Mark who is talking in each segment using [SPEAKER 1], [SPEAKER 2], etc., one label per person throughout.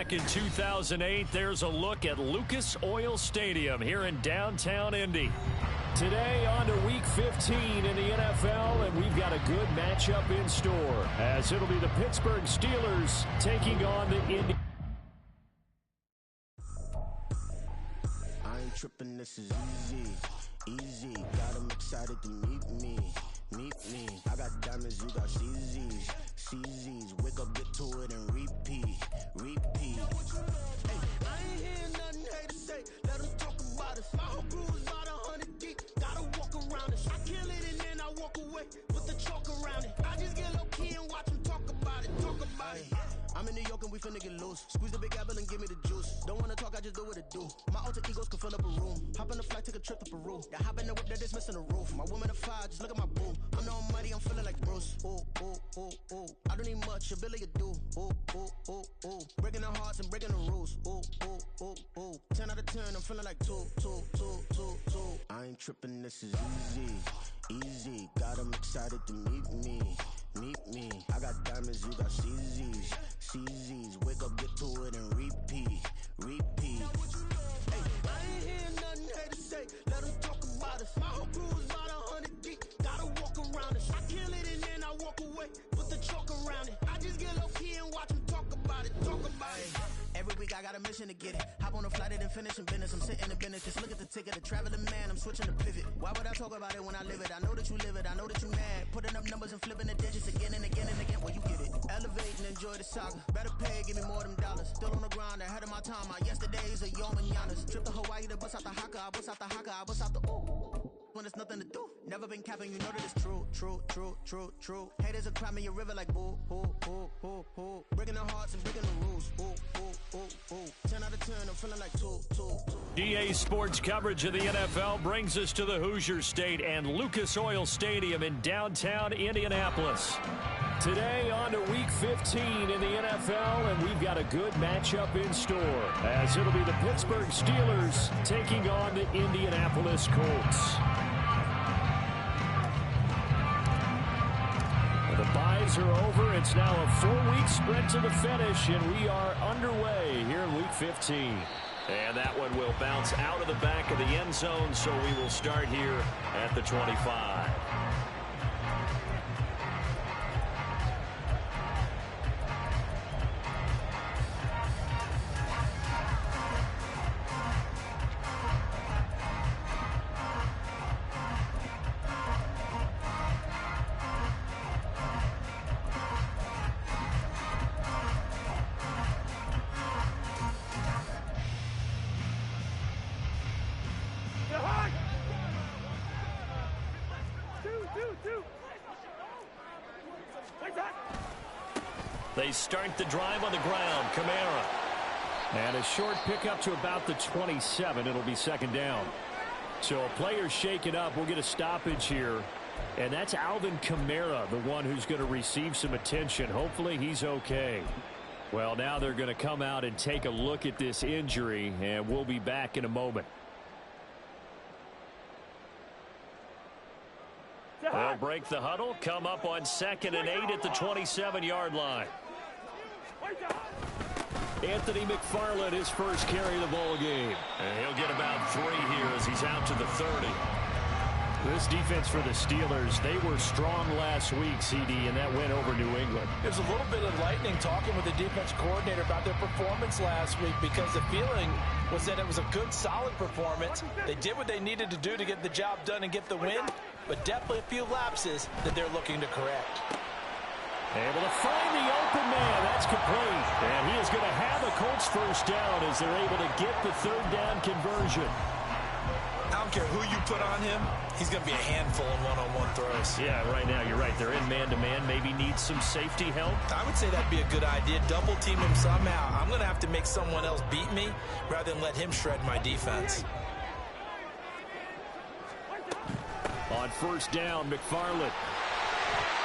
[SPEAKER 1] back in 2008, there's a look at Lucas Oil Stadium here in downtown Indy. Today on to Week 15 in the NFL, and we've got a good matchup in store, as it'll be the Pittsburgh Steelers taking on the Indy.
[SPEAKER 2] I ain't tripping, this is easy. Got 'em excited to meet me. I got diamonds, you got CZs. Wake up, get to it, and repeat. Hey, I ain't hearing nothing haters say. Let them talk about us. My whole crew is about 100 deep. Gotta walk around it. I kill it and then I walk away. Put the chalk around it. I just get low key and watch them talk about it. I'm in New York and we finna get loose. Squeeze the big apple and give me the juice. Don't wanna talk, I just do what it do. My alter egos can fill up a room. Hop on the flight, take a trip to Peru. That hop in the whip, that is missing the roof. My woman a fire, just look at my boo. I'm the almighty, I'm feeling like Bruce. Ooh. I don't need much, ability to do. Ooh. Breaking the hearts and breaking the rules. Ooh. 10 out of 10, I'm feeling like two. I ain't tripping, this is easy. Got 'em excited to meet me. I got diamonds, you got CZs. Wake up, get to it, and repeat. Hey, I ain't hearing nothing haters say. Let them talk about us. My whole crew is about 100 deep. Gotta walk around us. I kill it and then I walk away. Put the chalk around it. I just get low key and watch them talk about it. Every week I got a mission to get it. Hop on a flight and then finish in business. I'm sitting in business. Just look at the ticket. The traveling man, I'm switching to pivot. Why would I talk about it when I live it? I know that you live it. I know that you mad. Putting up numbers and flipping the digits again and again. Well, you get it. Elevate and enjoy the saga. Better pay, give me more than dollars. Still on the grind, ahead of my time. My yesterdays are yo mananas. Trip to Hawaii to bust out the haka. I bust out the ooh. When there's nothing to do. Never been capping, you know that it's true. Haters are crying me a river like boo. Breaking their hearts and breaking the rules. Ooh. 10 out of 10, I'm feeling like two.
[SPEAKER 1] EA Sports coverage of the NFL brings us to the Hoosier State and Lucas Oil Stadium in downtown Indianapolis. Today on to Week 15 in the NFL, and we've got a good matchup in store, as it'll be the Pittsburgh Steelers taking on the Indianapolis Colts. The byes are over. It's now a 4-week sprint to the finish, and we are underway here in Week 15. And that one will bounce out of the back of the end zone, so we will start here at the 25. They start the drive on the ground. Kamara. And a short pickup to about the 27. It'll be second down. So a player shaken up. We'll get a stoppage here. And that's Alvin Kamara, the one who's going to receive some attention. Hopefully he's okay. Well, now they're going to come out and take a look at this injury, and we'll be back in a moment. They'll break the huddle, come up on 2nd and 8 at the 27-yard line. Anthony McFarland, his first carry of the ball game. And he'll get about 3 here as he's out to the 30. This defense for the Steelers, they were strong last week, CD, and that went over New England.
[SPEAKER 3] There's a little bit of lightning talking with the defense coordinator about their performance last week, because the feeling was that it was a good, solid performance. They did what they needed to do to get the job done and get the win, but definitely a few lapses that they're looking to correct.
[SPEAKER 1] Able to find the open man. That's complete. And he is going to have a Colts first down as they're able to get the third down conversion.
[SPEAKER 3] I don't care who you put on him, he's going to be a handful in one-on-one throws.
[SPEAKER 1] Yeah, right now you're right. They're in man-to-man. Maybe need some safety help.
[SPEAKER 3] I would say that'd be a good idea. Double team him somehow. I'm going to have to make someone else beat me rather than let him shred my defense.
[SPEAKER 1] On first down, McFarland.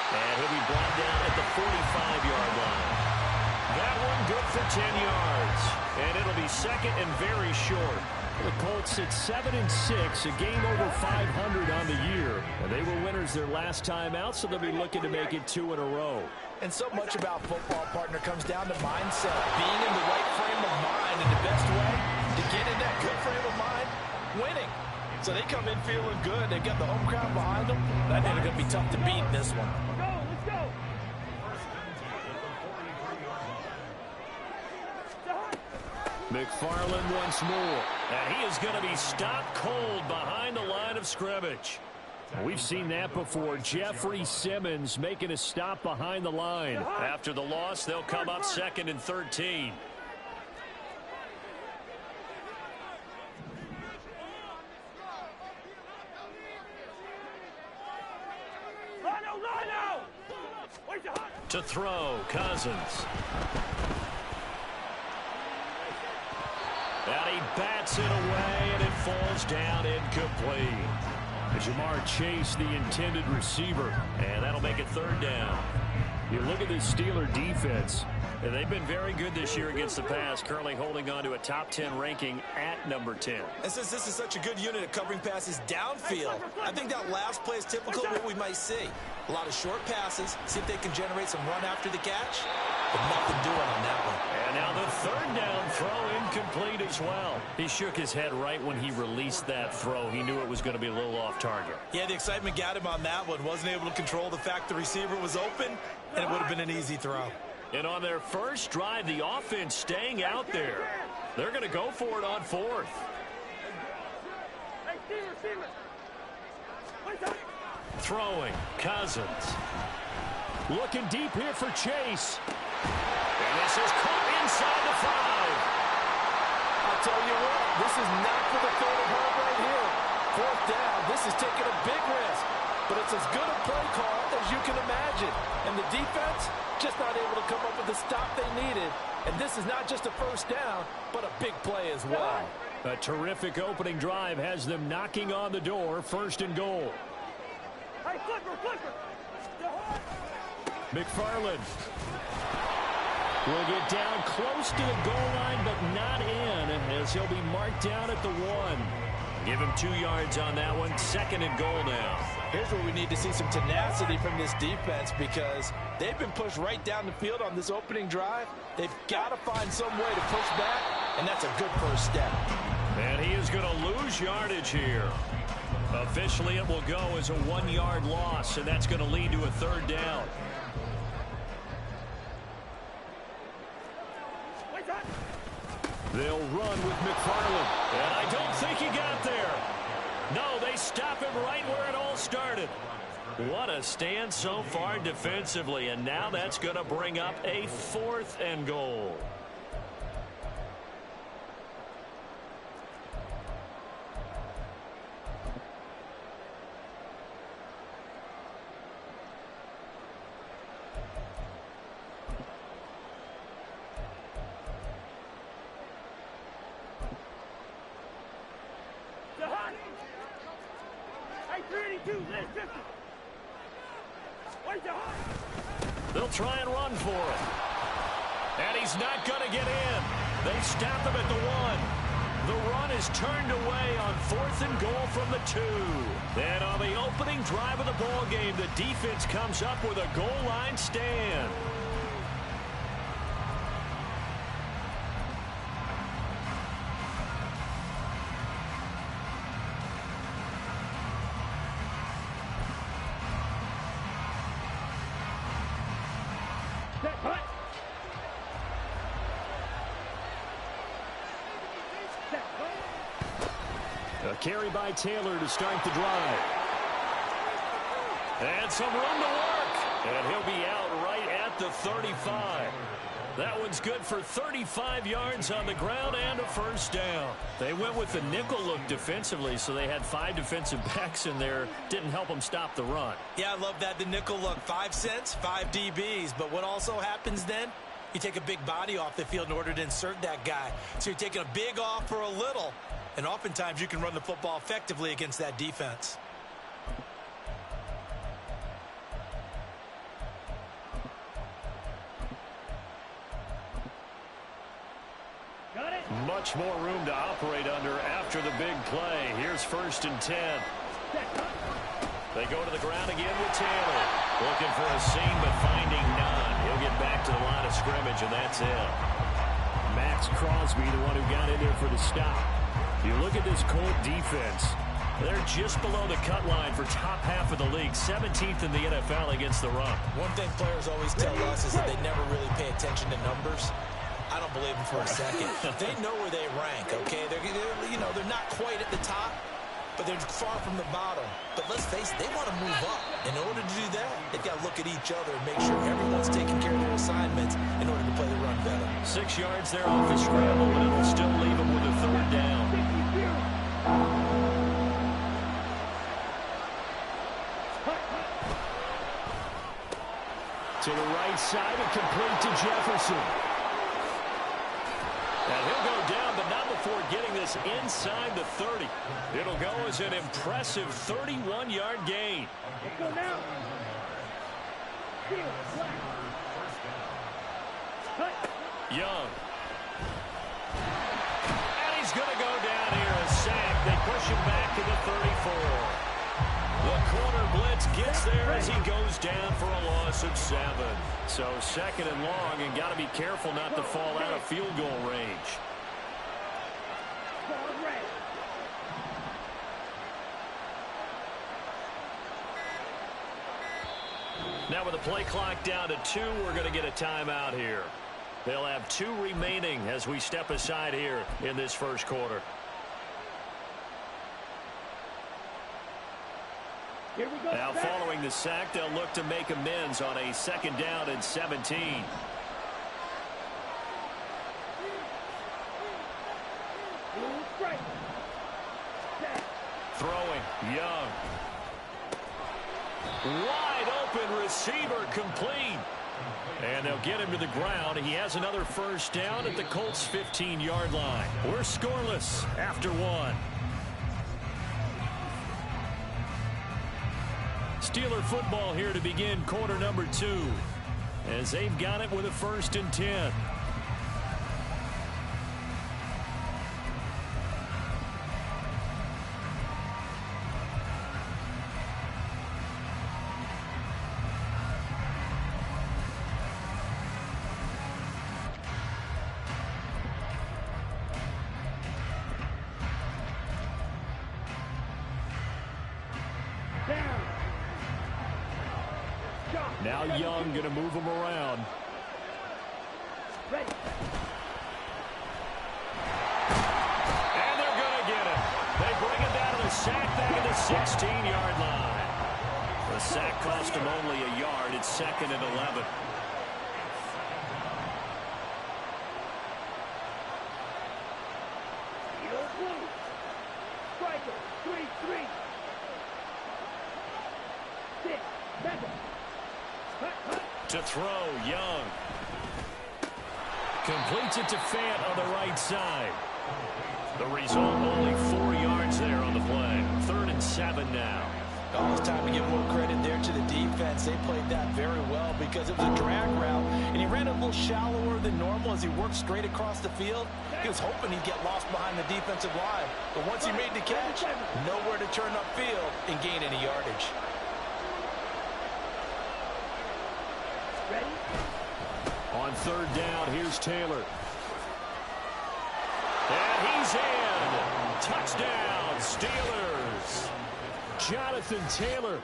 [SPEAKER 1] And he'll be brought down at the 45-yard line. That one good for 10 yards. And it'll be second and very short. The Colts sit 7-6, a game over 500 on the year. And they were winners their last time out, so they'll be looking to make it 2 in a row.
[SPEAKER 3] And so much about football, partner, comes down to mindset. Being in the right frame So they come in feeling good. They've got the home crowd behind them. I think they're going to be tough to beat in this one.
[SPEAKER 4] Let's go.
[SPEAKER 1] McFarland once more. And he is going to be stopped cold behind the line of scrimmage. We've seen that before. Jeffrey Simmons making a stop behind the line. After the loss, they'll come up 2nd and 13. To throw, Cousins. And he bats it away, and it falls down incomplete. Jamar Chase, the intended receiver, and that'll make it 3rd down. You look at this Steeler defense, and they've been very good this year against the pass, currently holding on to a top 10 ranking at number 10.
[SPEAKER 3] And since this is such a good unit at covering passes downfield, I think that last play is typical of what we might see. A lot of short passes, see if they can generate some run after the catch, but nothing doing on that one.
[SPEAKER 1] And now the 3rd down throw incomplete as well. He shook his head right when he released that throw. He knew it was going to be a little off target.
[SPEAKER 3] Yeah, the excitement got him on that one. Wasn't able to control the fact the receiver was open, and it would have been an easy throw.
[SPEAKER 1] And on their first drive, the offense staying out there. They're going to go for it on 4th. Throwing, Cousins. Looking deep here for Chase. And this is caught inside the 5.
[SPEAKER 3] I'll tell you what, this is not for the faint of heart right here. 4th down, this is taking a big risk. But it's as good a play call as you can imagine. And the defense just not able to come up with the stop they needed. And this is not just a 1st down, but a big play as well.
[SPEAKER 1] A terrific opening drive has them knocking on the door. 1st and goal.
[SPEAKER 4] Hey, flipper.
[SPEAKER 1] McFarland will get down close to the goal line, but not in, as he'll be marked down at the 1. Give him 2 yards on that one. 2nd and goal now.
[SPEAKER 3] Here's where we need to see some tenacity from this defense, because they've been pushed right down the field on this opening drive. They've got to find some way to push back, and that's a good first step.
[SPEAKER 1] And he is going to lose yardage here. Officially, it will go as a 1-yard loss, and that's going to lead to a 3rd down. They'll run with McFarland. And I don't think he got there. No, they stop him right where it all started. What a stand so far defensively. And now that's going to bring up a 4th and goal. They'll try and run for it. And he's not going to get in. They stop him at the 1. The run is turned away on 4th and goal from the 2. And on the opening drive of the ball game, the defense comes up with a goal line stand. A carry by Taylor to start the drive. And some room to work. And he'll be out right at the 35. That one's good for 35 yards on the ground and a 1st down. They went with the nickel look defensively, so they had 5 defensive backs in there. Didn't help them stop the run.
[SPEAKER 3] Yeah, I love that, the nickel look. 5 cents, 5 DBs. But what also happens then? You take a big body off the field in order to insert that guy. So you're taking a big off for a little. And oftentimes you can run the football effectively against that defense.
[SPEAKER 1] Much more room to operate under after the big play. Here's 1st and 10. They go to the ground again with Taylor. Looking for a seam, but finding none. He'll get back to the line of scrimmage, and that's it. Max Crosby, the one who got in there for the stop. You look at this Colt defense. They're just below the cut line for top half of the league, 17th in the NFL against the run.
[SPEAKER 3] One thing players always tell us is that they never really pay attention to numbers. I don't believe them for a second. They know where they rank, okay? They're not quite at the top, but they're far from the bottom. But let's face it, they want to move up. In order to do that, they've got to look at each other and make sure everyone's taking care of their assignments in order to play the run better.
[SPEAKER 1] 6 yards there off the scramble, but it'll still leave them with a third down. To the right side and complete to Jefferson. And he'll go down, but not before getting this inside the 30. It'll go as an impressive 31-yard gain.
[SPEAKER 4] Let's go now.
[SPEAKER 1] Young. And he's going to go down here, a sack. They push him back to the 34. The corner blitz gets there as he goes down for a loss of 7. So 2nd and long, and got to be careful not to fall out of field goal range. Now with the play clock down to 2, we're going to get a timeout here. They'll have 2 remaining as we step aside here in this first quarter.
[SPEAKER 4] Here we go.
[SPEAKER 1] Now following the sack, they'll look to make amends on a 2nd down and 17. Throwing, Young. Wide open receiver, complete. And they'll get him to the ground. He has another first down at the Colts' 15-yard line. We're scoreless after 1. Steeler football here to begin quarter number 2, as they've got it with a 1st and 10. Now Young going to move him around.
[SPEAKER 4] Ready.
[SPEAKER 1] And they're going to get him. They bring him down to the sack back at the 16-yard line. The sack cost him only a yard. It's 2nd and 11.
[SPEAKER 4] Striker, 3-3. 6, 7.
[SPEAKER 1] To throw, Young. Completes it to Fant on the right side. The result, only 4 yards there on the play. 3rd and 7 now.
[SPEAKER 3] Almost time to give more credit there to the defense. They played that very well because it was a drag route, and he ran a little shallower than normal as he worked straight across the field. He was hoping he'd get lost behind the defensive line. But once he made the catch, nowhere to turn upfield and gain any yardage.
[SPEAKER 4] Ready?
[SPEAKER 1] On 3rd down, here's Taylor. And he's in. Touchdown, Steelers. Jonathan Taylor,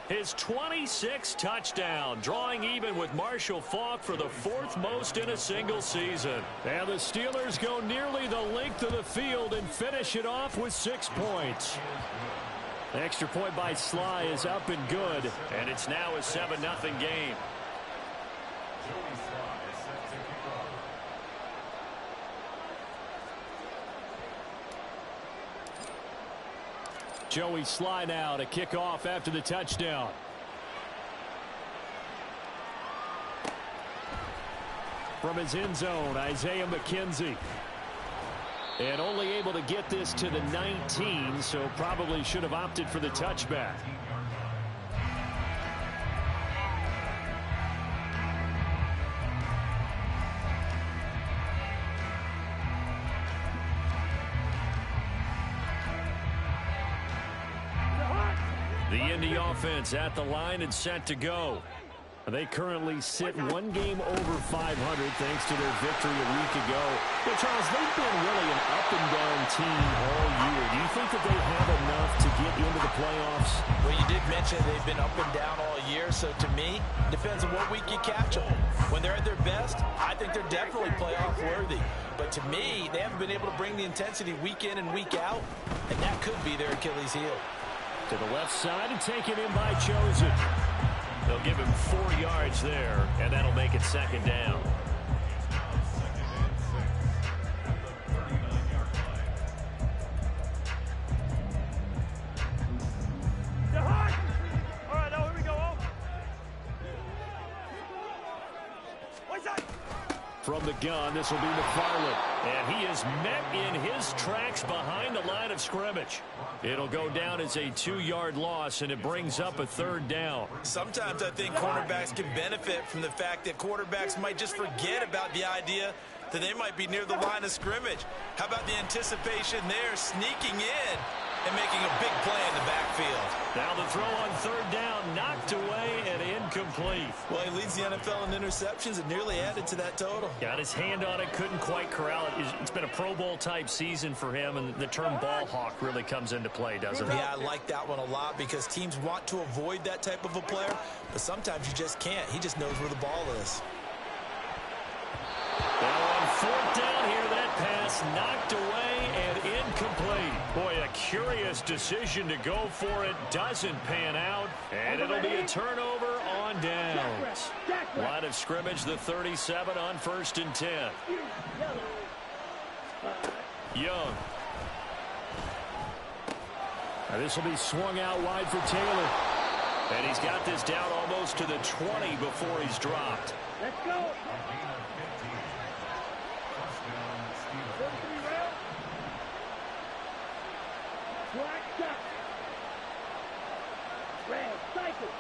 [SPEAKER 1] his 26th touchdown, drawing even with Marshall Faulk for the 4th most in a single season. And the Steelers go nearly the length of the field and finish it off with 6 points. The extra point by Sly is up and good, and it's now a 7-0 game. Joey Sly now to kick off after the touchdown. From his end zone, Isaiah McKenzie. And only able to get this to the 19, so probably should have opted for the touchback. The Indy offense at the line and set to go. They currently sit one game over 500 thanks to their victory a week ago. But Charles, they've been really an up-and-down team all year. Do you think that they have enough to get into the playoffs?
[SPEAKER 3] Well, you did mention they've been up and down all year, so to me, it depends on what week you catch them. When they're at their best, I think they're definitely playoff worthy. But to me, they haven't been able to bring the intensity week in and week out, and that could be their Achilles heel.
[SPEAKER 1] To the left side and taken in by Chosen. They'll give him 4 yards there, and that'll make it second down.
[SPEAKER 4] All right, now here we go. What's that?
[SPEAKER 1] From the gun, this will be McFarland. And he is met in his tracks behind the line of scrimmage. It'll go down as a 2-yard loss, and it brings up a 3rd down.
[SPEAKER 3] Sometimes I think cornerbacks can benefit from the fact that quarterbacks might just forget about the idea that they might be near the line of scrimmage. How about the anticipation there, sneaking in and making a big play in the backfield?
[SPEAKER 1] Now the throw on 3rd down, knocked away and incomplete.
[SPEAKER 3] Well, he leads the NFL in interceptions and nearly added to that total.
[SPEAKER 1] Got his hand on it, couldn't quite corral it. It's been a Pro Bowl type season for him, and the term ball hawk really comes into play, doesn't it?
[SPEAKER 3] Yeah, I like that one a lot because teams want to avoid that type of a player, but sometimes you just can't. He just knows where the ball is.
[SPEAKER 1] Now on 4th down here, that pass knocked away and incomplete. Boy, a curious decision to go for it. Doesn't pan out, and it'll be a turnover on downs. Line of scrimmage, the 37 on 1st and 10. Young. Now this will be swung out wide for Taylor. And he's got this down almost to the 20 before he's dropped.
[SPEAKER 4] Let's go. Black shot. Red cycle.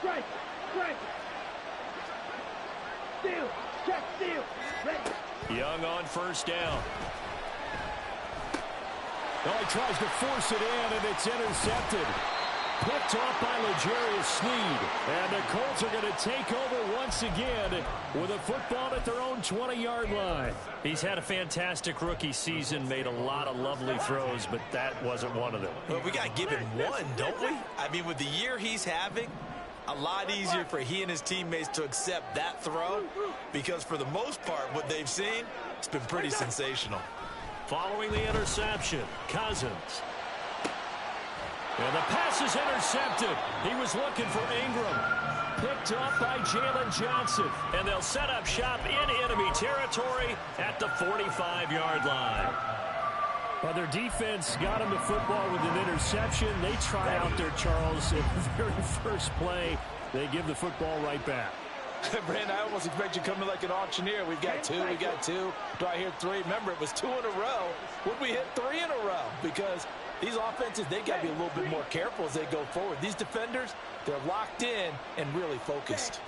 [SPEAKER 4] Strike. Strike. Steal. Check steal. Ready.
[SPEAKER 1] Young on 1st down. Oh, he tries to force it in, and it's intercepted. Picked off by L'Jarius Sneed. And the Colts are going to take over once again with a football at their own 20-yard line. He's had a fantastic rookie season, made a lot of lovely throws, but that wasn't one of them.
[SPEAKER 3] Well, we got to give him one, don't we? I mean, with the year he's having, a lot easier for he and his teammates to accept that throw because for the most part, what they've seen, it's been pretty sensational.
[SPEAKER 1] Following the interception, Cousins. And the pass is intercepted. He was looking for Ingram. Picked off by Jalen Johnson. And they'll set up shop in enemy territory at the 45-yard line. Well, their defense got him the football with an interception. They try out there, Charles, in the very first play. They give the football right back.
[SPEAKER 3] Brandon, I almost expect you to come in like an auctioneer. We've got two. Do I hear 3? Remember, it was 2 in a row. Would we hit 3 in a row? Because these offenses, they got to be a little bit more careful as they go forward. These defenders, they're locked in and really focused.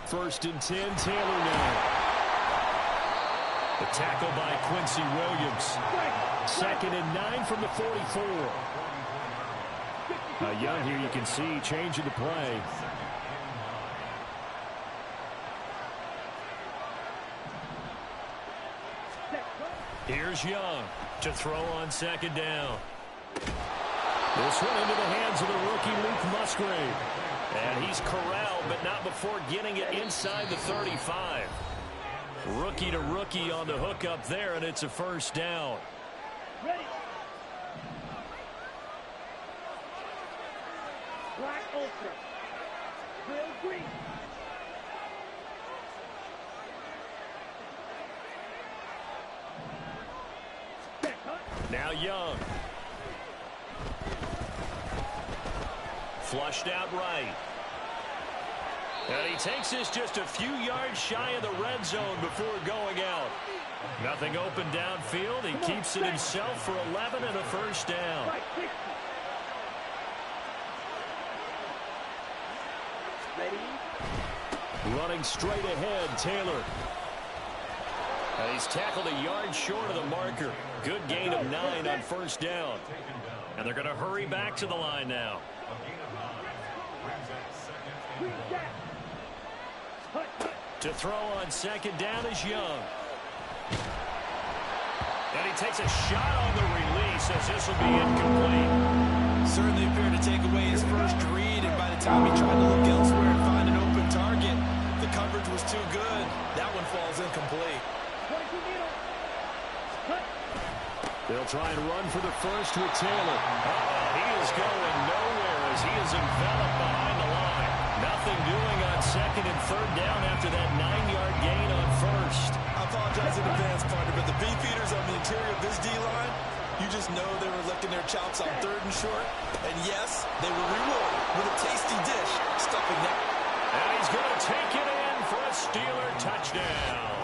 [SPEAKER 1] 1st and 10, Taylor now. The tackle by Quincy Williams. 2nd and 9 from the 44. Young here, you can see, changing the play. Here's Young to throw on 2nd down. This one into the hands of the rookie Luke Musgrave. And he's corralled, but not before getting it inside the 35. Rookie to rookie on the hookup there, and it's a 1st down.
[SPEAKER 4] Ready. Black ultra. Grill green.
[SPEAKER 1] Now Young. Flushed out right. And he takes this just a few yards shy of the red zone before going out. Nothing open downfield. He keeps it himself for 11 and a 1st down. Running straight ahead, Taylor. And he's tackled a yard short of the marker. Good gain of 9 on 1st down. And they're going to hurry back to the line now.
[SPEAKER 4] Green jack. Hut, hut.
[SPEAKER 1] To throw on second down is Young. And he takes a shot on the release as this will be incomplete.
[SPEAKER 3] Certainly appeared to take away his first read, and by the time he tried to look elsewhere and find an open target, the coverage was too good. That one falls incomplete.
[SPEAKER 4] 22 needle. Hut.
[SPEAKER 1] They'll try and run for the first with Taylor. He is going nowhere as he is enveloped behind the line. Nothing doing on second and third down after that 9-yard gain on first.
[SPEAKER 3] I apologize in advance, partner, but the beefeaters on the interior of this D-line, you just know they were licking their chops on third and short. And yes, they were rewarded with a tasty dish stuffing that.
[SPEAKER 1] And he's going to take it in for a Steeler touchdown.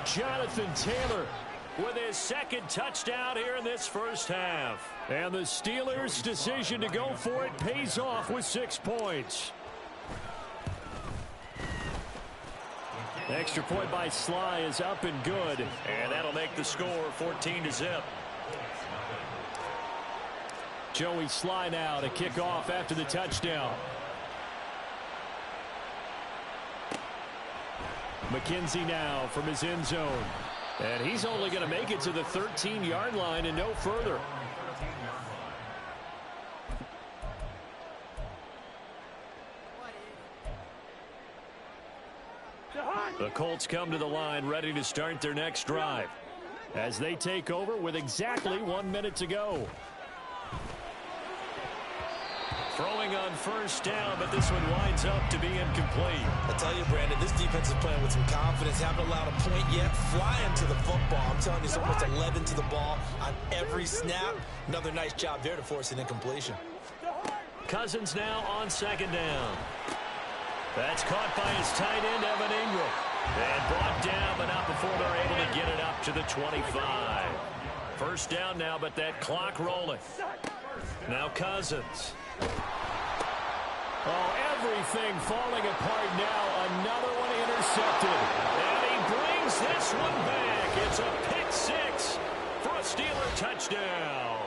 [SPEAKER 1] Jonathan Taylor with his second touchdown here in this first half. And the Steelers' decision to go for it pays off with 6 points. Extra point by Sly is up and good. And that'll make the score 14-0. Joey Sly now to kick off after the touchdown. McKenzie now from his end zone. And he's only going to make it to the 13-yard line and no further. The Colts come to the line ready to start their next drive as they take over with exactly 1 minute to go. Throwing on first down, but this one winds up to be incomplete.
[SPEAKER 3] I tell you, Brandon, this defense is playing with some confidence. Haven't allowed a point yet. Flying to the football. I'm telling you, it's almost 11 to the ball on every snap. Another nice job there to force an incompletion.
[SPEAKER 1] Cousins now on second down. That's caught by his tight end, Evan Ingram. And brought down, but not before they're able to get it up to the 25. First down now, but that clock rolling. Now Cousins. Oh, everything falling apart now. Another one intercepted. And he brings this one back. It's a pick six for a Steeler touchdown.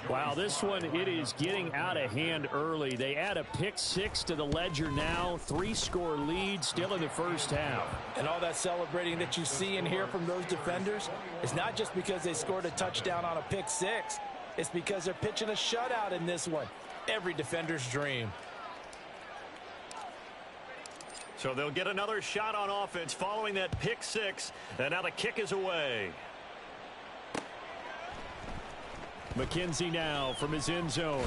[SPEAKER 1] Wow, this one, it is getting out of hand early. They add a pick six to the ledger now. 3-score lead still in the first half.
[SPEAKER 3] And all that celebrating that you see and hear from those defenders is not just because they scored a touchdown on a pick six. It's because they're pitching a shutout in this one. Every defender's dream.
[SPEAKER 1] So they'll get another shot on offense following that pick six. And now the kick is away. McKenzie now from his end zone.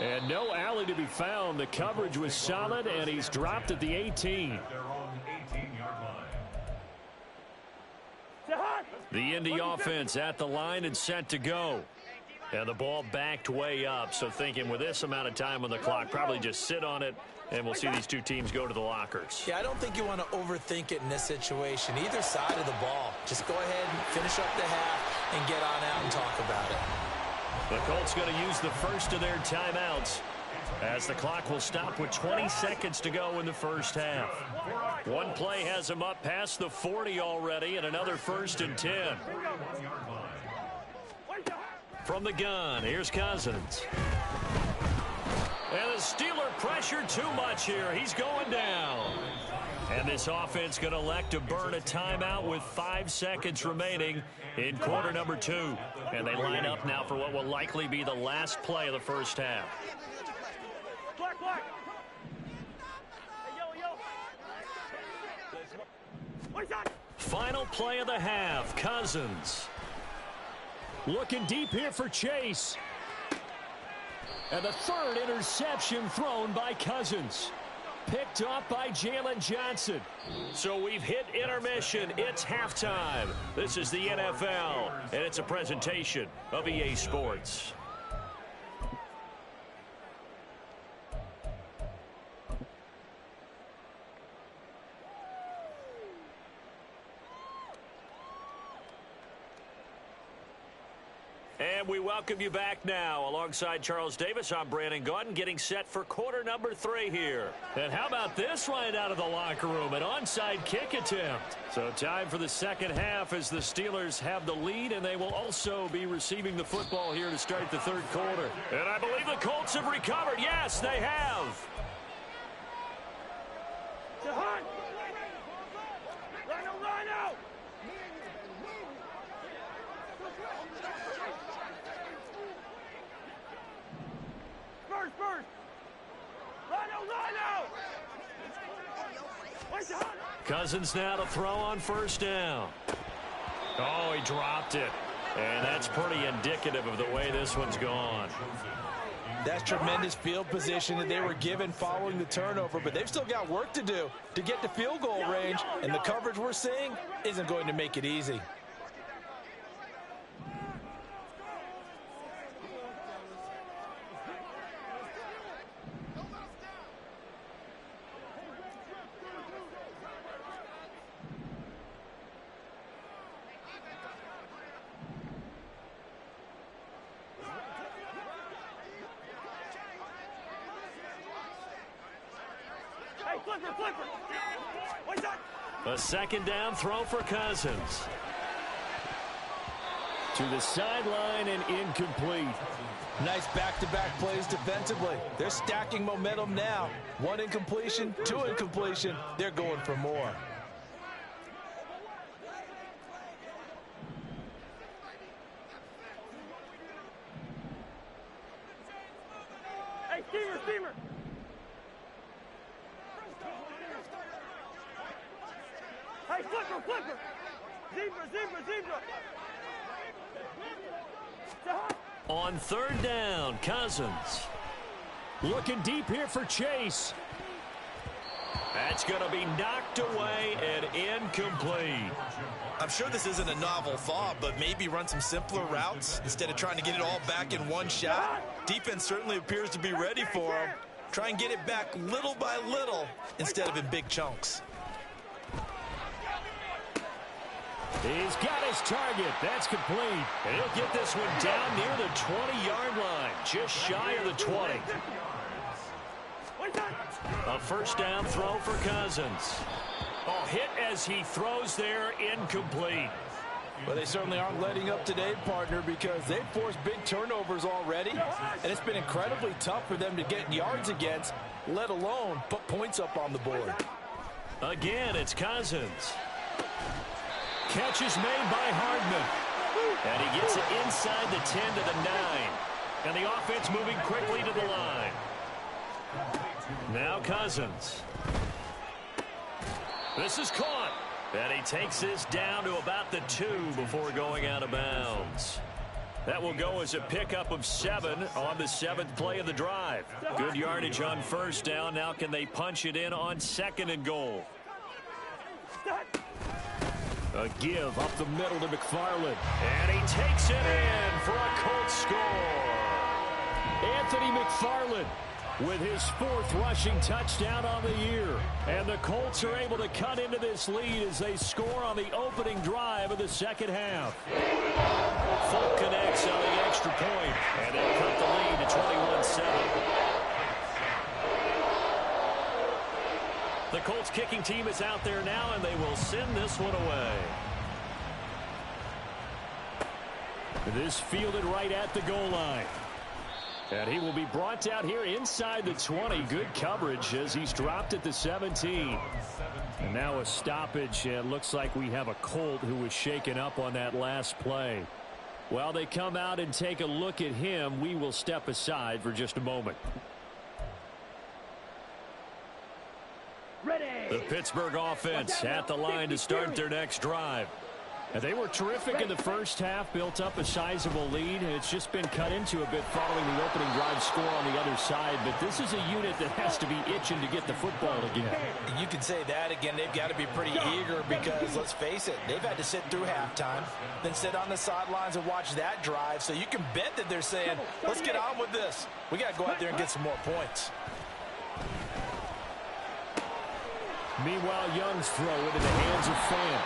[SPEAKER 1] And no alley to be found. The coverage was solid, and he's dropped at the 18. The Indy offense at the line and set to go. And the ball backed way up. So thinking with this amount of time on the clock, probably just sit on it, and we'll see these two teams go to the lockers.
[SPEAKER 3] Yeah, I don't think you want to overthink it in this situation. Either side of the ball. Just go ahead and finish up the half and get on out and talk about it.
[SPEAKER 1] The Colts going to use the first of their timeouts as the clock will stop with 20 seconds to go in the first half. One play has them up past the 40 already, and another 1st and 10. From the gun, here's Cousins. And the Steeler pressure too much here. He's going down. And this offense going to elect to burn a timeout with 5 seconds remaining in quarter number 2. And they line up now for what will likely be the last play of the first half. Final play of the half. Cousins. Looking deep here for Chase. And the third interception thrown by Cousins. Picked up by Jalen Johnson. So we've hit intermission. It's halftime. This is the NFL, and it's a presentation of EA Sports. And And we welcome you back now. Alongside Charles Davis, I'm Brandon Gaudin, getting set for quarter number 3 here. And how about this right out of the locker room? An onside kick attempt. So time for the second half as the Steelers have the lead, and they will also be receiving the football here to start the third quarter. And I believe the Colts have recovered. Yes, they have.
[SPEAKER 4] Jahan! Rhino! First! Rhino!
[SPEAKER 1] Cousins now to throw on first down. Oh, he dropped it. And that's pretty indicative of the way this one's gone.
[SPEAKER 3] That's tremendous field position that they were given following the turnover, but they've still got work to do to get to field goal range, and the coverage we're seeing isn't going to make it easy.
[SPEAKER 4] Flipper!
[SPEAKER 1] A second down throw for Cousins. To the sideline and incomplete.
[SPEAKER 3] Nice back-to-back plays defensively. They're stacking momentum now. 1 incompletion, 2 incompletion. They're going for more.
[SPEAKER 4] Hey, steamer! Hey, flipper! Zebra!
[SPEAKER 1] On third down, Cousins. Looking deep here for Chase. That's going to be knocked away and incomplete.
[SPEAKER 5] I'm sure this isn't a novel thought, but maybe run some simpler routes instead of trying to get it all back in one shot. Defense certainly appears to be ready for him. Try and get it back little by little instead of in big chunks.
[SPEAKER 1] He's got his target. That's complete. And he'll get this one down near the 20-yard line, just shy of the 20. A first down throw for Cousins. Oh, hit as he throws there, incomplete.
[SPEAKER 3] Well, they certainly aren't letting up today, partner, because they've forced big turnovers already, and it's been incredibly tough for them to get yards against, let alone put points up on the board.
[SPEAKER 1] Again, it's Cousins. Catch is made by Hardman. And he gets it inside the 10 to the 9. And the offense moving quickly to the line. Now Cousins. This is caught. And he takes this down to about the 2 before going out of bounds. That will go as a pickup of 7 on the 7th play of the drive. Good yardage on first down. Now can they punch it in on 2nd and goal? A give up the middle to McFarland. And he takes it in for a Colts score. Anthony McFarland with his 4th rushing touchdown on the year. And the Colts are able to cut into this lead as they score on the opening drive of the second half. Folk connects on the extra point, and they'll cut the lead to 21-7. The Colts kicking team is out there now, and they will send this one away. This fielded right at the goal line. And he will be brought out here inside the 20. Good coverage as he's dropped at the 17. And now a stoppage, and looks like we have a Colt who was shaken up on that last play. While they come out and take a look at him, we will step aside for just a moment. The Pittsburgh offense at the line to start their next drive. And they were terrific in the first half, built up a sizable lead. It's just been cut into a bit following the opening drive score on the other side. But this is a unit that has to be itching to get the football again.
[SPEAKER 3] You can say that again. They've got to be pretty eager because, let's face it, they've had to sit through halftime, then sit on the sidelines and watch that drive. So you can bet that they're saying, let's get on with this. We got to go out there and get some more points.
[SPEAKER 1] Meanwhile, Young's throw into the hands of Fan.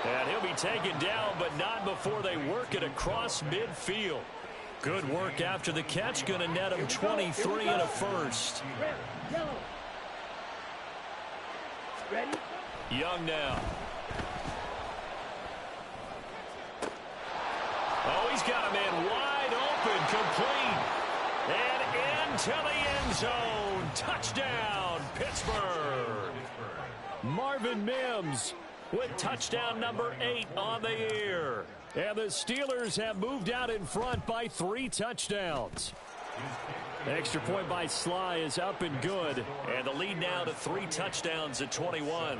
[SPEAKER 1] And he'll be taken down, but not before they work it across midfield. Good work after the catch. Going to net him 23 and a first.
[SPEAKER 4] Ready?
[SPEAKER 1] Young now. Oh, he's got a man wide open, complete. And into the end zone. Touchdown, Pittsburgh. Marvin Mims with touchdown number 8 on the year. And the Steelers have moved out in front by 3 touchdowns. The extra point by Sly is up and good. And the lead now to 3 touchdowns at 21.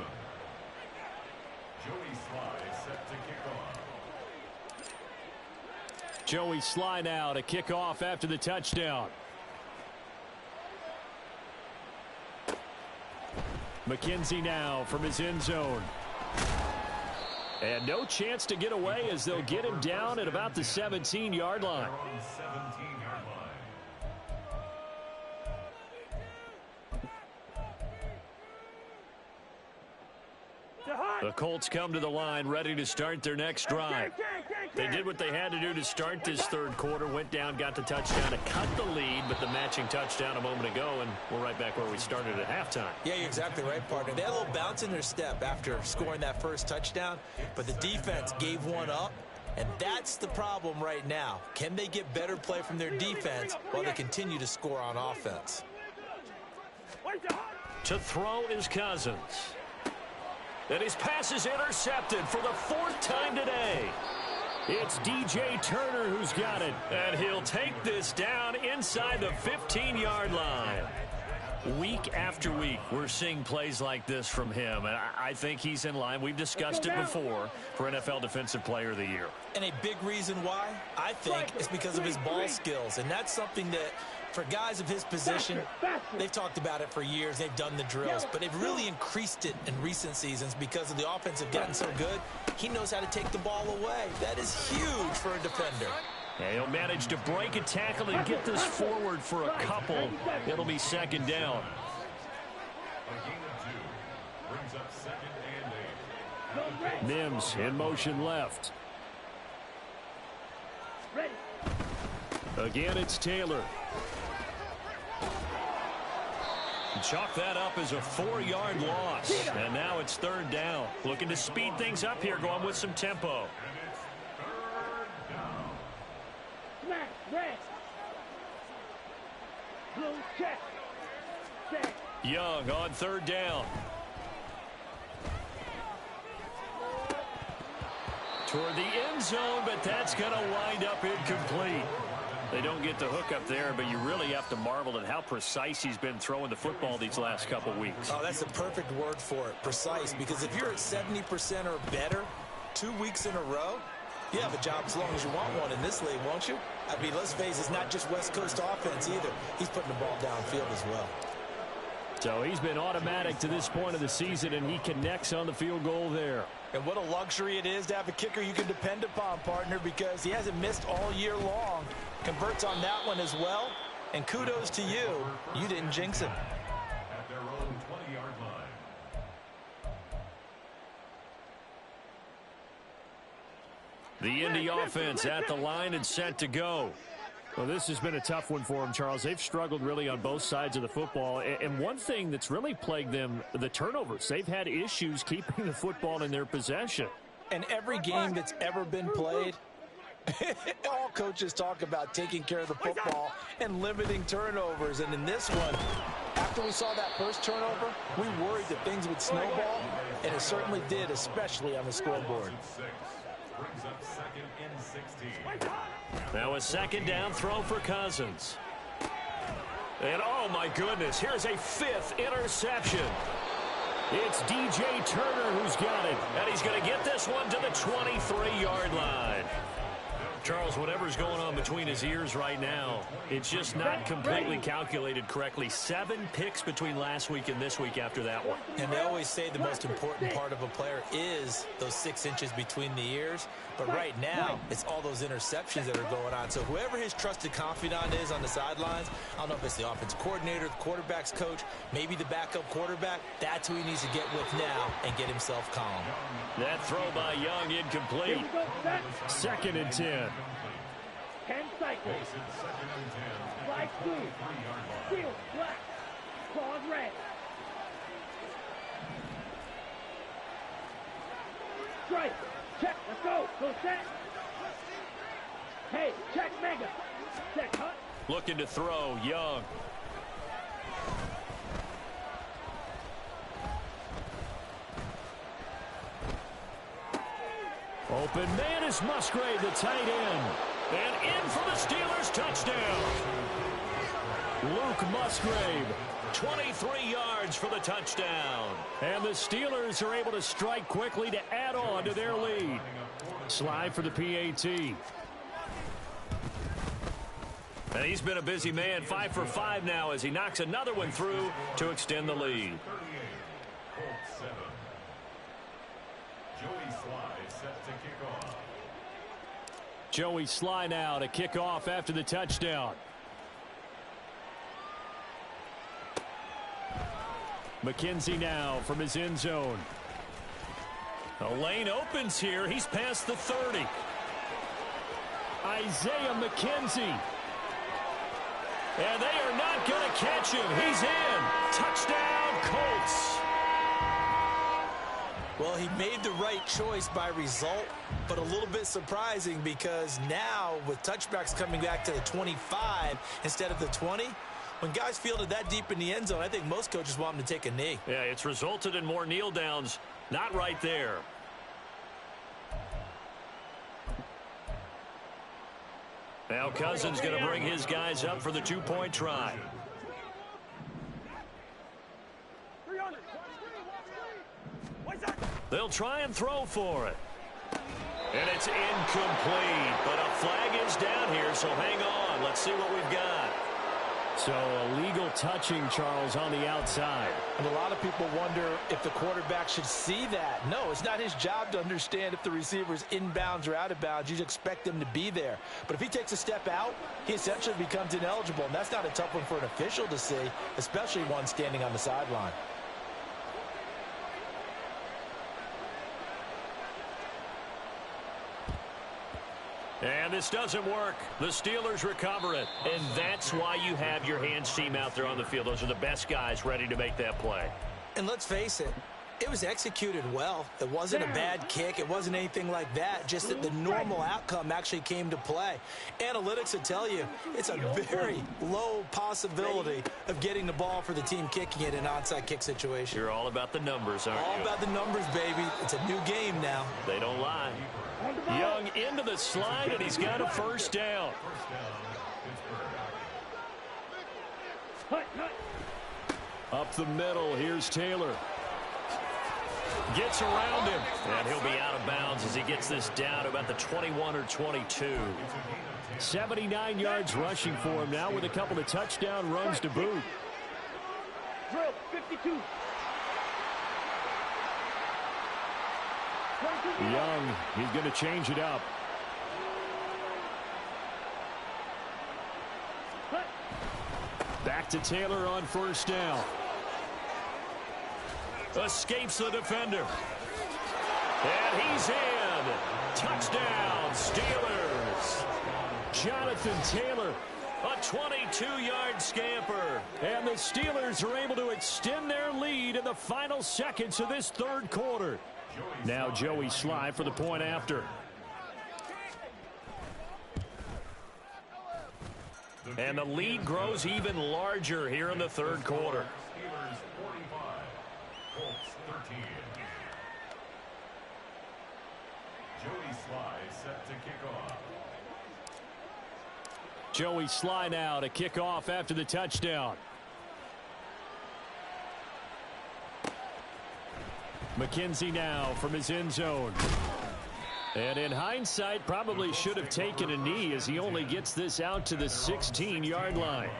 [SPEAKER 1] Joey Sly now to kick off after the touchdown. McKenzie now from his end zone. And no chance to get away as they'll get him down at about the 17-yard line. The Colts come to the line ready to start their next drive. They did what they had to do to start this third quarter, went down, got the touchdown to cut the lead, but the matching touchdown a moment ago, and we're right back where we started at halftime.
[SPEAKER 3] Yeah, you're exactly right, partner. They had a little bounce in their step after scoring that first touchdown, but the defense gave one up, and that's the problem right now. Can they get better play from their defense while they continue to score on offense?
[SPEAKER 1] To throw is Cousins. And his pass is intercepted for the 4th time today. It's DJ Turner who's got it. And he'll take this down inside the 15-yard line. Week after week, we're seeing plays like this from him. And I think he's in line. We've discussed it before for NFL Defensive Player of the Year.
[SPEAKER 3] And a big reason why, I think, is because of his ball skills. And that's something that, for guys of his position, they've talked about it for years. They've done the drills. But they've really increased it in recent seasons because of the offense have gotten so good. He knows how to take the ball away. That is huge for a defender.
[SPEAKER 1] And he'll manage to break a tackle and get this forward for a couple. It'll be 2nd down. Mims in motion left. Again, it's Taylor. Chalk that up as a 4-yard loss. And now it's 3rd down. Looking to speed things up here, going with some tempo. Young on 3rd down. Toward the end zone, but that's going to wind up incomplete. They don't get the hook up there, but you really have to marvel at how precise he's been throwing the football these last couple weeks.
[SPEAKER 3] Oh, that's the perfect word for it, precise, because if you're at 70% or better 2 weeks in a row, you have a job as long as you want one in this league, won't you? I mean, let's face it, it's not just West Coast offense either. He's putting the ball downfield as well.
[SPEAKER 1] So he's been automatic to this point of the season, and he connects on the field goal there.
[SPEAKER 3] And what a luxury it is to have a kicker you can depend upon, partner, because he hasn't missed all year long. Converts on that one as well. And kudos to you. You didn't jinx him.
[SPEAKER 6] At their own 20-yard line.
[SPEAKER 1] The Indy offense at the line and set to go. Well, this has been a tough one for them, Charles. They've struggled really on both sides of the football. And one thing that's really plagued them, the turnovers. They've had issues keeping the football in their possession.
[SPEAKER 3] And every game that's ever been played, all coaches talk about taking care of the football and limiting turnovers. And in this one, after we saw that first turnover, we worried that things would snowball, and it certainly did, especially on the scoreboard.
[SPEAKER 6] Brings up 2nd and 16.
[SPEAKER 1] Now a 2nd down throw for Cousins. And oh my goodness, here's a 5th interception. It's DJ Turner who's got it. And he's going to get this one to the 23-yard line. Charles, whatever's going on between his ears right now, it's just not completely calculated correctly. 7 picks between last week and this week after that one.
[SPEAKER 3] And they always say the most important part of a player is those 6 inches between the ears. But right now, it's all those interceptions that are going on. So whoever his trusted confidant is on the sidelines, I don't know if it's the offensive coordinator, the quarterback's coach, maybe the backup quarterback, that's who he needs to get with now and get himself calm.
[SPEAKER 1] That throw by Young incomplete. 2nd and 10.
[SPEAKER 4] 10 cycles.
[SPEAKER 6] Base hit second and 10.
[SPEAKER 4] Slide through.
[SPEAKER 6] 23-yard line.
[SPEAKER 4] Steel, black. Claws red. Strike. Check. Let's go. Go set. Hey, check mega. Set cut.
[SPEAKER 1] Looking to throw, Young. Open man is Musgrave, the tight end. And in for the Steelers, touchdown. Luke Musgrave, 23 yards for the touchdown. And the Steelers are able to strike quickly to add on to their lead. Slide for the PAT. And he's been a busy man, 5 for 5 now as he knocks another one through to extend the lead.
[SPEAKER 6] 38, Colts 7. Joey Sly set to kick off.
[SPEAKER 1] Joey Sly now to kick off after the touchdown. McKenzie now from his end zone. The lane opens here. He's past the 30. Isaiah McKenzie. And they are not going to catch him. He's in. Touchdown, Colts.
[SPEAKER 3] Well, he made the right choice by result, but a little bit surprising because now with touchbacks coming back to the 25 instead of the 20, when guys fielded that deep in the end zone, I think most coaches want them to take a knee.
[SPEAKER 1] Yeah, it's resulted in more kneel downs. Not right there. Now Cousins going to bring his guys up for the two-point try. They'll try and throw for it. And it's incomplete, but a flag is down here, so hang on. Let's see what we've got. So illegal touching, Charles, on the outside.
[SPEAKER 3] And a lot of people wonder if the quarterback should see that. No, it's not his job to understand if the receiver's inbounds or out of bounds. You expect him to be there. But if he takes a step out, he essentially becomes ineligible. And that's not a tough one for an official to see, especially one standing on the sideline.
[SPEAKER 1] And this doesn't work. The Steelers recover it. And that's why you have your hands team out there on the field. Those are the best guys ready to make that play.
[SPEAKER 3] And let's face it, it was executed well. It wasn't a bad kick. It wasn't anything like that. Just that the normal outcome actually came to play. Analytics would tell you it's a very low possibility of getting the ball for the team kicking it in an onside kick situation.
[SPEAKER 1] You're all about the numbers, aren't you?
[SPEAKER 3] All about the numbers, baby. It's a new game now.
[SPEAKER 1] They don't lie. Young into the slide, and he's got a first down. Up the middle, here's Taylor. Gets around him, and he'll be out of bounds as he gets this down about the 21 or 22. 79 yards rushing for him now with a couple of touchdown runs to boot.
[SPEAKER 4] Drill, 52.
[SPEAKER 1] Young, he's going to change it up. Back to Taylor on first down. Escapes the defender. And he's in. Touchdown, Steelers. Jonathan Taylor, a 22-yard scamper. And the Steelers are able to extend their lead in the final seconds of this third quarter. Now Joey Sly for the point after. And the lead grows even larger here in the third quarter.
[SPEAKER 6] Steelers 45, Colts 13. Joey Sly set to kick off.
[SPEAKER 1] Joey Sly now to kick off after the touchdown. McKenzie now from his end zone. And in hindsight, probably should have taken a knee as he only gets this out to the 16-yard line.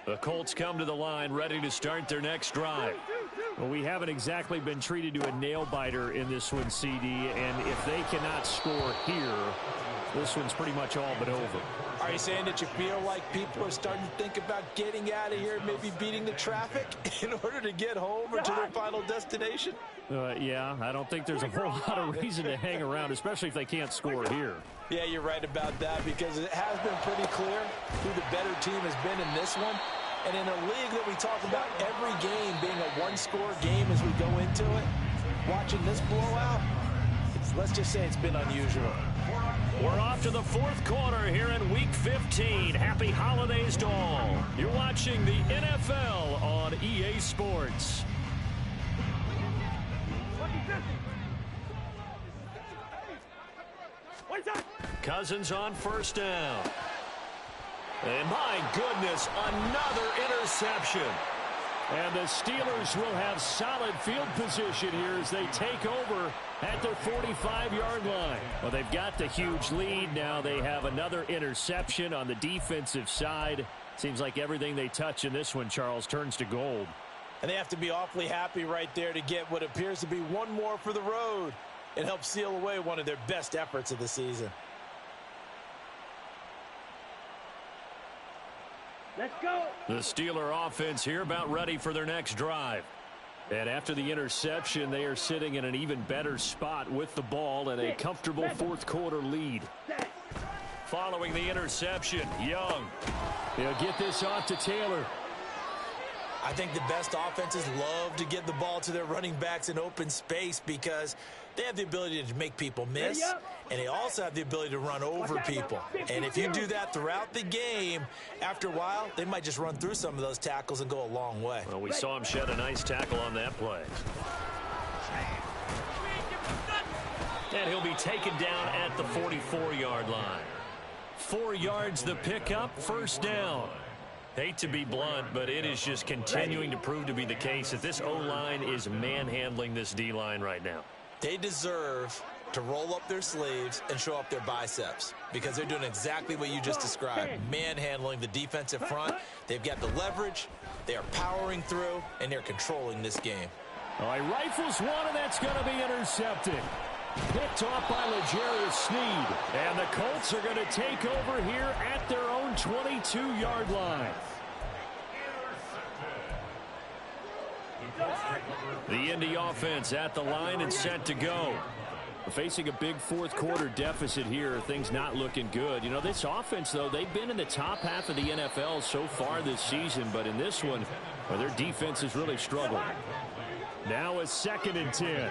[SPEAKER 1] The Colts come to the line ready to start their next drive. Well, we haven't exactly been treated to a nail-biter in this one, CD, and if they cannot score here, this one's pretty much all but over.
[SPEAKER 3] Are you saying that you feel like people are starting to think about getting out of here, maybe beating the traffic in order to get home or to their final destination?
[SPEAKER 1] Yeah, I don't think there's a whole lot of reason to hang around, especially if they can't score here.
[SPEAKER 3] Yeah, you're right about that, because it has been pretty clear who the better team has been in this one. And in a league that we talk about every game being a one-score game as we go into it, watching this blowout, let's just say it's been unusual.
[SPEAKER 1] We're off to the fourth quarter here in Week 15. Happy holidays to all. You're watching the NFL on EA Sports. Cousins on first down. And my goodness, another interception. And the Steelers will have solid field position here as they take over at their 45-yard line. Well, they've got the huge lead. Now they have another interception on the defensive side. Seems like everything they touch in this one, Charles, turns to gold.
[SPEAKER 3] And they have to be awfully happy right there to get what appears to be one more for the road. It helps seal away one of their best efforts of the season.
[SPEAKER 4] Let's go.
[SPEAKER 1] The Steeler offense here about ready for their next drive. And after the interception, they are sitting in an even better spot with the ball and a comfortable fourth quarter lead. Following the interception, Young. He'll get this off to Taylor.
[SPEAKER 3] I think the best offenses love to get the ball to their running backs in open space because they have the ability to make people miss, and they also have the ability to run over people. And if you do that throughout the game, after a while, they might just run through some of those tackles and go a long way.
[SPEAKER 1] Well, we saw him shed a nice tackle on that play. And he'll be taken down at the 44-yard line. 4 yards the pickup, first down. Hate to be blunt, but it is just continuing to prove to be the case that this O-line is manhandling this D-line right now.
[SPEAKER 3] They deserve to roll up their sleeves and show up their biceps because they're doing exactly what you just described, manhandling the defensive front. They've got the leverage, they are powering through, and they're controlling this game.
[SPEAKER 1] All right, rifles one, and that's going to be intercepted. Picked off by L'Jarius Sneed. And the Colts are going to take over here at their own 22-yard line. The Indy offense at the line and set to go. Facing a big fourth quarter deficit here, things not looking good. You know, this offense, though, they've been in the top half of the NFL so far this season, but in this one, well, their defense has really struggled. Now a 2nd and 10.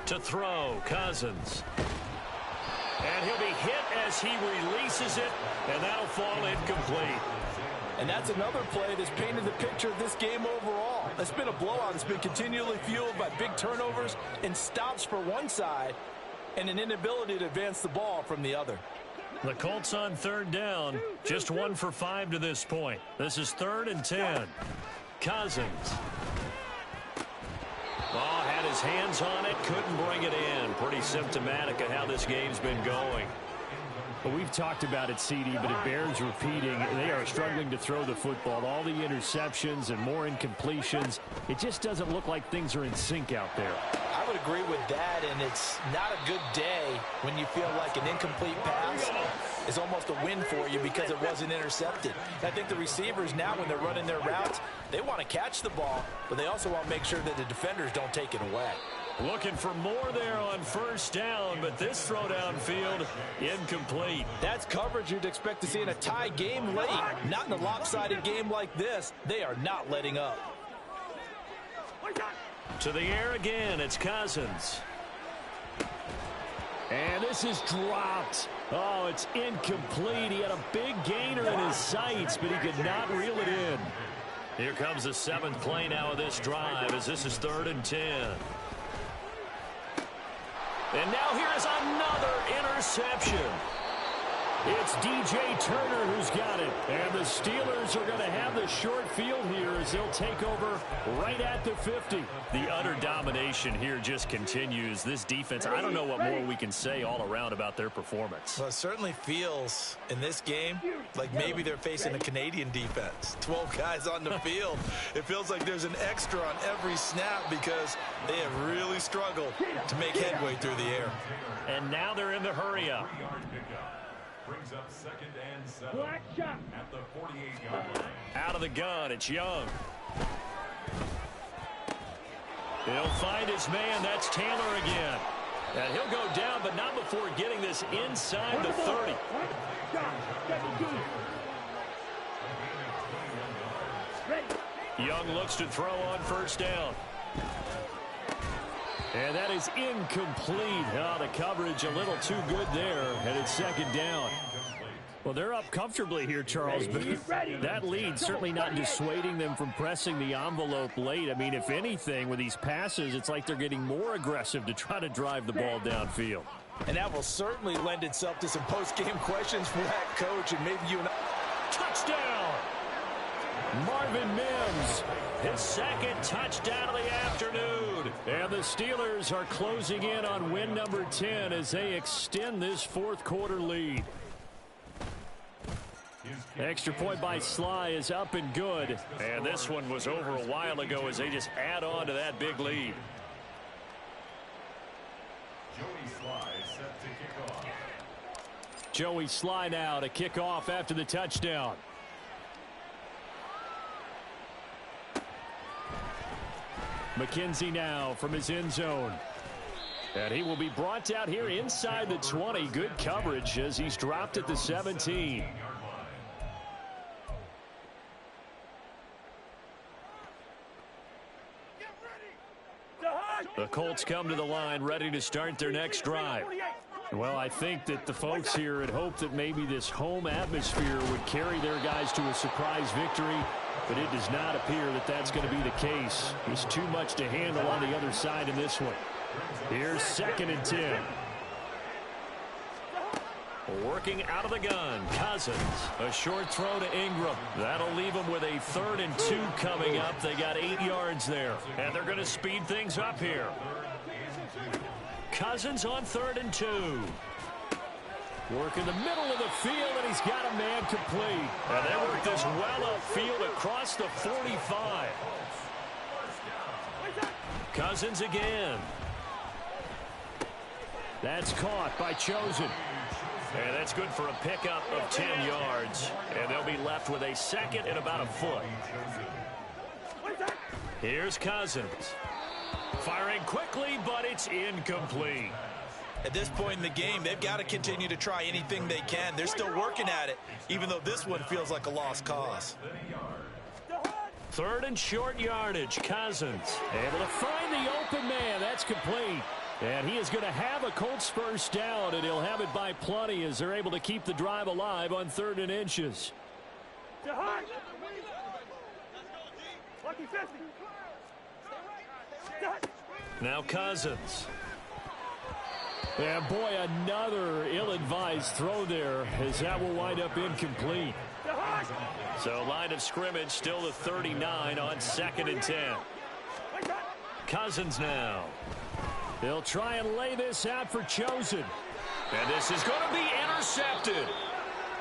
[SPEAKER 1] To throw, Cousins. And he'll be hit as he releases it, and that'll fall incomplete.
[SPEAKER 3] And that's another play that's painted the picture of this game overall. It's been a blowout. It's been continually fueled by big turnovers and stops for one side and an inability to advance the ball from the other.
[SPEAKER 1] The Colts on third down, just 1 for 5 to this point. This is 3rd and 10. Cousins. Oh, had his hands on it, couldn't bring it in. Pretty symptomatic of how this game's been going. Well, we've talked about it, CD, but it bears repeating. They are struggling to throw the football. All the interceptions and more incompletions. It just doesn't look like things are in sync out there.
[SPEAKER 3] I would agree with that, and it's not a good day when you feel like an incomplete pass is almost a win for you because it wasn't intercepted. I think the receivers now, when they're running their routes, they want to catch the ball, but they also want to make sure that the defenders don't take it away.
[SPEAKER 1] Looking for more there on first down, but this throw downfield, incomplete.
[SPEAKER 3] That's coverage you'd expect to see in a tie game late. Not in a lopsided game like this. They are not letting up.
[SPEAKER 1] To the air again, it's Cousins. And this is dropped. Oh, it's incomplete. He had a big gainer in his sights, but he could not reel it in. Here comes the 7th play now of this drive as this is 3rd and 10. And now here is another interception. It's DJ Turner who's got it. And the Steelers are going to have the short field here as they'll take over right at the 50.
[SPEAKER 7] The utter domination here just continues. This defense, I don't know what more we can say all around about their performance.
[SPEAKER 5] Well, it certainly feels in this game like maybe they're facing a Canadian defense. 12 guys on the field. It feels like there's an extra on every snap because they have really struggled to make headway through the air.
[SPEAKER 7] And now they're in the hurry-up.
[SPEAKER 6] Brings up 2nd and 7
[SPEAKER 4] Black shot.
[SPEAKER 6] at the 48-yard line.
[SPEAKER 7] Out of the gun, it's Young. He'll find his man. That's Taylor again. And he'll go down, but not before getting this inside the 30.
[SPEAKER 4] Shot. 17. Ready.
[SPEAKER 1] Young looks to throw on first down. And that is incomplete. Oh, the coverage a little too good there, and it's 2nd down. Well, they're up comfortably here, Charles, but that lead certainly not dissuading them from pressing the envelope late. I mean, if anything, with these passes, it's like they're getting more aggressive to try to drive the ball downfield.
[SPEAKER 3] And that will certainly lend itself to some post-game questions for that coach, and maybe you and I.
[SPEAKER 1] Touchdown! Marvin Mims, his 2nd touchdown of the afternoon. And the Steelers are closing in on win number 10 as they extend this 4th quarter lead. Extra point by Sly is up and good.
[SPEAKER 7] And this one was over a while ago as they just add on to that big lead.
[SPEAKER 6] Joey Sly set to kick off.
[SPEAKER 1] Joey Sly now to kick off after the touchdown. McKenzie now from his end zone. And he will be brought down here inside the 20. Good coverage as he's dropped at the 17. The Colts come to the line ready to start their next drive. Well, I think that the folks here had hoped that maybe this home atmosphere would carry their guys to a surprise victory, but it does not appear that that's going to be the case. There's too much to handle on the other side in this one. Here's 2nd and 10.
[SPEAKER 7] Working out of the gun, Cousins.
[SPEAKER 1] A short throw to Ingram. That'll leave them with a 3rd and 2 coming up. They got 8 yards there.
[SPEAKER 7] And they're going to speed things up here.
[SPEAKER 1] Cousins on 3rd and 2. Work in the middle of the field, and he's got a man complete.
[SPEAKER 7] And they work this well upfield across the 45.
[SPEAKER 1] Cousins again. That's caught by Chosen.
[SPEAKER 7] And that's good for a pickup of 10 yards. And they'll be left with a 2nd and about a foot.
[SPEAKER 1] Here's Cousins. Firing quickly, but it's incomplete.
[SPEAKER 5] At this point in the game, they've got to continue to try anything they can. They're still working at it, even though this one feels like a lost cause.
[SPEAKER 1] 3rd and short yardage. Cousins able to find the open man. That's complete. And he is going to have a Colts first down, and he'll have it by plenty as they're able to keep the drive alive on 3rd and inches. Now Cousins. And boy, another ill-advised throw there as that will wind up incomplete.
[SPEAKER 7] So line of scrimmage still the 39 on 2nd and 10.
[SPEAKER 1] Cousins now. They'll try and lay this out for Chosen.
[SPEAKER 7] And this is going to be intercepted.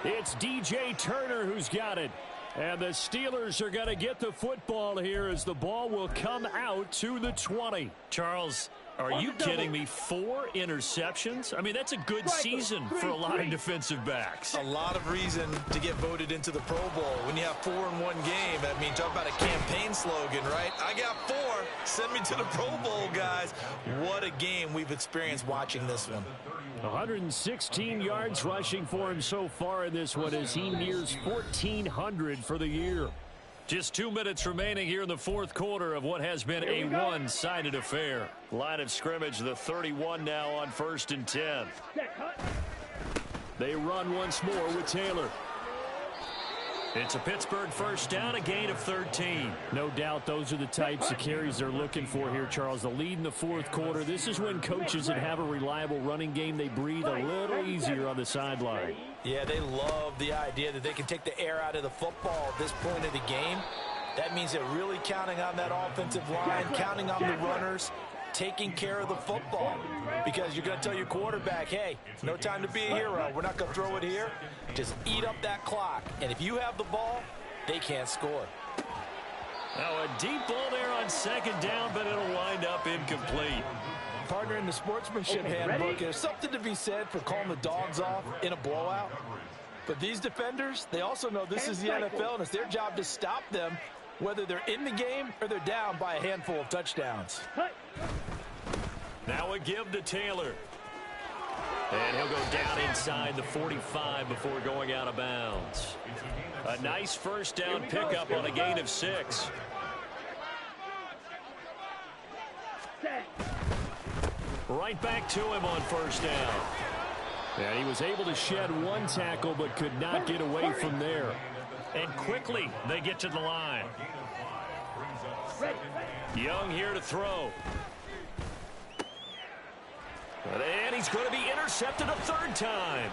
[SPEAKER 1] It's DJ Turner who's got it. And the Steelers are going to get the football here as the ball will come out to the 20.
[SPEAKER 7] Charles, are you kidding me? 4 interceptions? I mean, that's a good season for a lot of defensive backs.
[SPEAKER 5] A lot of reason to get voted into the Pro Bowl. When you have 4 in one game, I mean, talk about a campaign slogan, right? I got 4. Send me to the Pro Bowl, guys. What a game we've experienced watching this one.
[SPEAKER 1] 116 yards rushing for him so far in this one as he nears 1,400 for the year. Just 2 minutes remaining here in the 4th quarter of what has been a one-sided affair.
[SPEAKER 7] Line of scrimmage, the 31 now on 1st and 10.
[SPEAKER 1] They run once more with Taylor.
[SPEAKER 7] It's a Pittsburgh first down, a gain of 13.
[SPEAKER 1] No doubt those are the types of carries they're looking for here, Charles. The lead in the 4th quarter. This is when coaches that have a reliable running game, they breathe a little easier on the sideline.
[SPEAKER 3] Yeah, they love the idea that they can take the air out of the football at this point of the game. That means they're really counting on that offensive line, counting on the runners, taking care of the football. Because you're going to tell your quarterback, hey, no time to be a hero. We're not going to throw it here. Just eat up that clock. And if you have the ball, they can't score.
[SPEAKER 1] Now a deep ball there on second down, but it'll wind up incomplete.
[SPEAKER 3] Partner, in the sportsmanship handbook, there's something to be said for calling the dogs off in a blowout. But these defenders, they also know this is the NFL, and it's their job to stop them, whether they're in the game or they're down by a handful of touchdowns.
[SPEAKER 1] Now a give to Taylor. And he'll go down inside the 45 before going out of bounds. A nice first down pickup on a gain of 6. Right back to him on first down. And he was able to shed one tackle but could not get away from there. And quickly they get to the line. Young here to throw. And he's going to be intercepted a third time.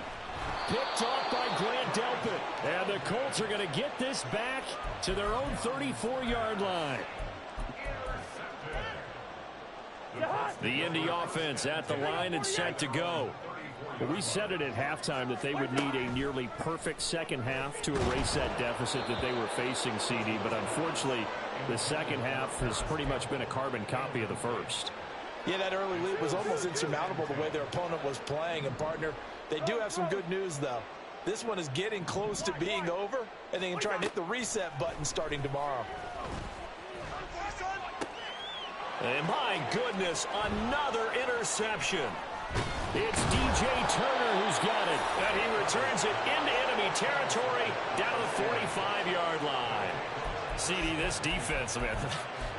[SPEAKER 1] Picked off by Grant Delpit. And the Colts are going to get this back to their own 34-yard line. The Indy offense at the line and set to go. Well, we said it at halftime that they would need a nearly perfect second half to erase that deficit that they were facing, CD. But unfortunately, the second half has pretty much been a carbon copy of the first.
[SPEAKER 3] Yeah, that early lead was almost insurmountable the way their opponent was playing. And, partner, they do have some good news, though. This one is getting close to being over, and they can try and hit the reset button starting tomorrow.
[SPEAKER 1] And my goodness, another interception. It's DJ Turner who's got it. And he returns it into enemy territory down to the 45-yard line. CD, this defense, man,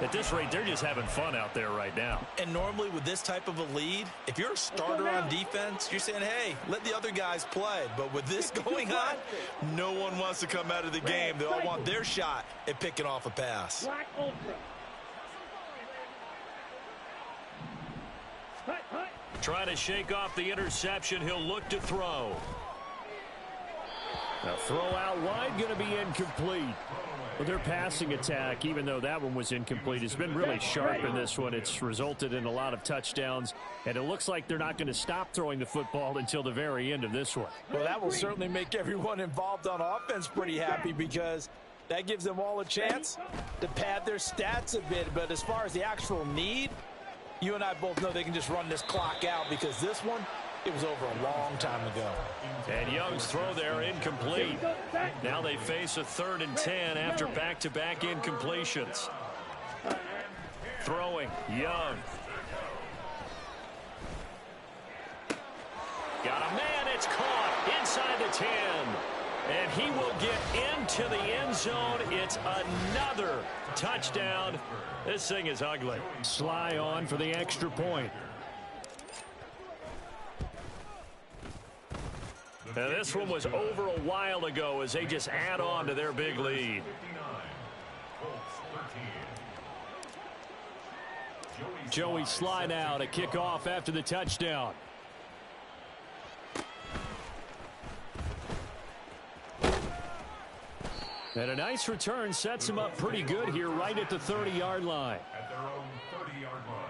[SPEAKER 1] at this rate, they're just having fun out there right now.
[SPEAKER 5] And normally with this type of a lead, if you're a starter on defense, you're saying, hey, let the other guys play. But with this going on, no one wants to come out of the game. They all want their shot at picking off a pass.
[SPEAKER 1] Trying to shake off the interception. He'll look to throw. Now throw out wide, going to be incomplete. Well, their passing attack, even though that one was incomplete, has been really sharp in this one. It's resulted in a lot of touchdowns, and it looks like they're not going to stop throwing the football until the very end of this one.
[SPEAKER 3] Well, that will certainly make everyone involved on offense pretty happy because that gives them all a chance to pad their stats a bit. But as far as the actual need, you and I both know they can just run this clock out because this one, it was over a long time ago.
[SPEAKER 1] And Young's throw there incomplete. Now they face a 3rd and 10 after back-to-back incompletions. Throwing, Young. Got a man, it's caught inside the 10. And he will get into the end zone. It's another touchdown. This thing is ugly. Sly on for the extra point. Now this one was over a while ago as they just add on to their big lead. Joey Sly now to kick off after the touchdown. And a nice return sets him up pretty good here right at the 30-yard line.
[SPEAKER 6] At their own 30-yard line.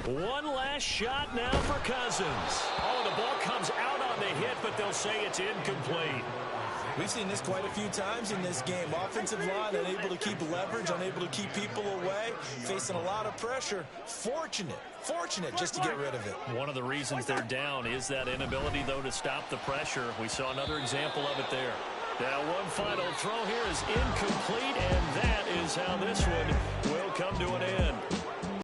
[SPEAKER 1] One last shot now for Cousins. Oh, the ball comes out on the hit, but they'll say it's incomplete.
[SPEAKER 5] We've seen this quite a few times in this game. Offensive line unable to keep leverage, unable to keep people away, facing a lot of pressure. Fortunate just to get rid of it.
[SPEAKER 1] One of the reasons they're down is that inability, though, to stop the pressure. We saw another example of it there. Now one final throw here is incomplete, and that is how this one will come to an end.